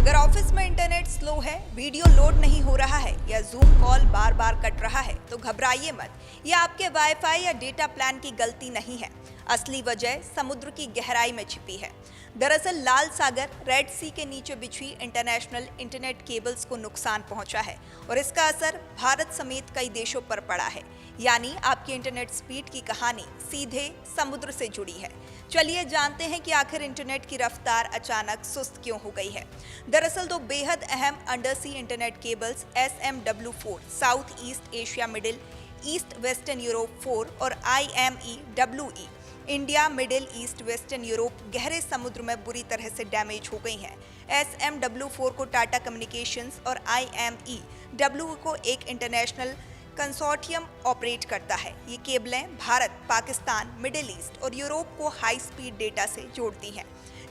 अगर ऑफिस में internet slow है, वीडियो लोड नहीं हो रहा है या जूम कॉल बार बार कट रहा है तो घबराइए मत। यह आपके वाईफाई या डेटा प्लान की गलती नहीं है। असली वजह समुद्र की गहराई में छिपी है। दरअसल लाल सागर रेड सी के नीचे बिछी इंटरनेशनल इंटरनेट केबल्स को नुकसान पहुंचा है और इसका असर भारत समेत कई देशों पर पड़ा है। यानी आपकी इंटरनेट स्पीड की कहानी सीधे समुद्र से जुड़ी है। चलिए जानते हैं कि आखिर इंटरनेट की रफ्तार अचानक सुस्त क्यों हो गई है। दरअसल दो बेहद अहम under sea internet cables SMW4 south east Asia middle east western Europe 4 और IMEWE India middle east western Europe गहरे समुद्र में बुरी तरह से डैमेज हो गई हैं। SMW4 को टाटा कम्युनिकेशंस और IMEWE को एक इंटरनेशनल कंसोर्टियम ऑपरेट करता है। ये केबलें भारत, पाकिस्तान, मिडिल ईस्ट और यूरोप को हाई स्पीड डेटा से जोड़ती हैं।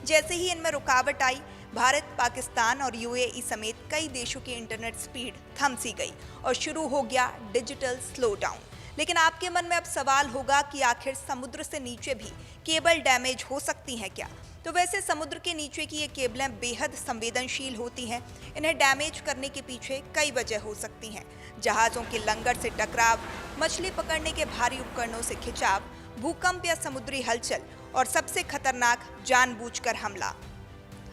जैसे ही इनमें रुकावट आई, भारत, पाकिस्तान और UAE समेत कई देशों की इंटरनेट स्पीड थम सी गई और शुरू हो गया डिजिटल स्लो डाउन। लेकिन आपके मन में अब सवाल होगा कि आखिर समुद्र से नीचे भी केबल डैमेज हो सकती हैं क्या? तो वैसे समुद्र के नीचे की ये केबलें बेहद संवेदनशील होती हैं। इन्हें डैमेज करने के पीछे कई वजह हो सकती हैं। जहाज़ों के लंगर से टकराव, मछली पकड़ने के भारी उपकरणों से खिंचाव, भूकंप या समुद्री हलचल और सबसे खतरनाक जानबूझकर हमला।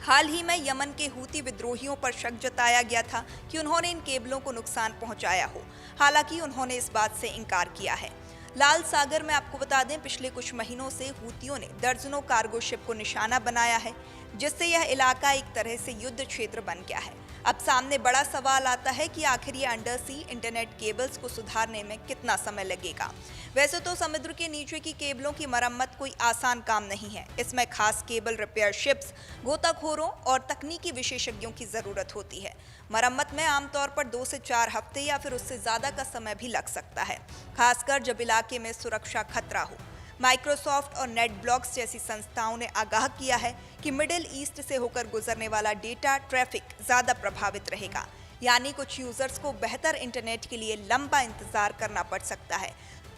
हाल ही में यमन के हूती विद्रोहियों पर शक जताया गया था कि उन्होंने इन केबलों को नुकसान पहुंचाया हो। हालांकि उन्होंने इस बात से इनकार किया है। लाल सागर में आपको बता दें, पिछले कुछ महीनों से हूतियों ने दर्जनों कार्गो शिप को निशाना बनाया है, जिससे यह इलाका एक तरह से युद्ध क्षेत्र बन गया है। अब सामने बड़ा सवाल आता है कि आखिर ये अंडर सी इंटरनेट केबल्स को सुधारने में कितना समय लगेगा। वैसे तो समुद्र के नीचे की केबलों की मरम्मत कोई आसान काम नहीं है। इसमें खास केबल रिपेयर शिप्स, गोताखोरों और तकनीकी विशेषज्ञों की जरूरत होती है। मरम्मत में आमतौर पर 2 से 4 हफ्ते या फिर उससे ज्यादा का समय भी लग सकता है, खासकर जब इलाके में सुरक्षा खतरा हो। माइक्रोसॉफ्ट और नेटब्लॉक्स जैसी संस्थाओं ने आगाह किया है कि मिडिल ईस्ट से होकर गुजरने वाला डेटा ट्रैफिक ज्यादा प्रभावित रहेगा। यानी कुछ यूजर्स को बेहतर इंटरनेट के लिए लंबा इंतजार करना पड़ सकता है।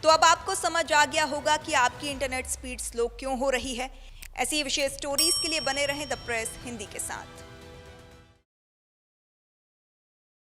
तो अब आपको समझ आ गया होगा कि आपकी इंटरनेट स्पीड स्लो क्यों हो रही है। ऐसी विशेष स्टोरीज के लिए बने रहें द प्रेस हिंदी के साथ।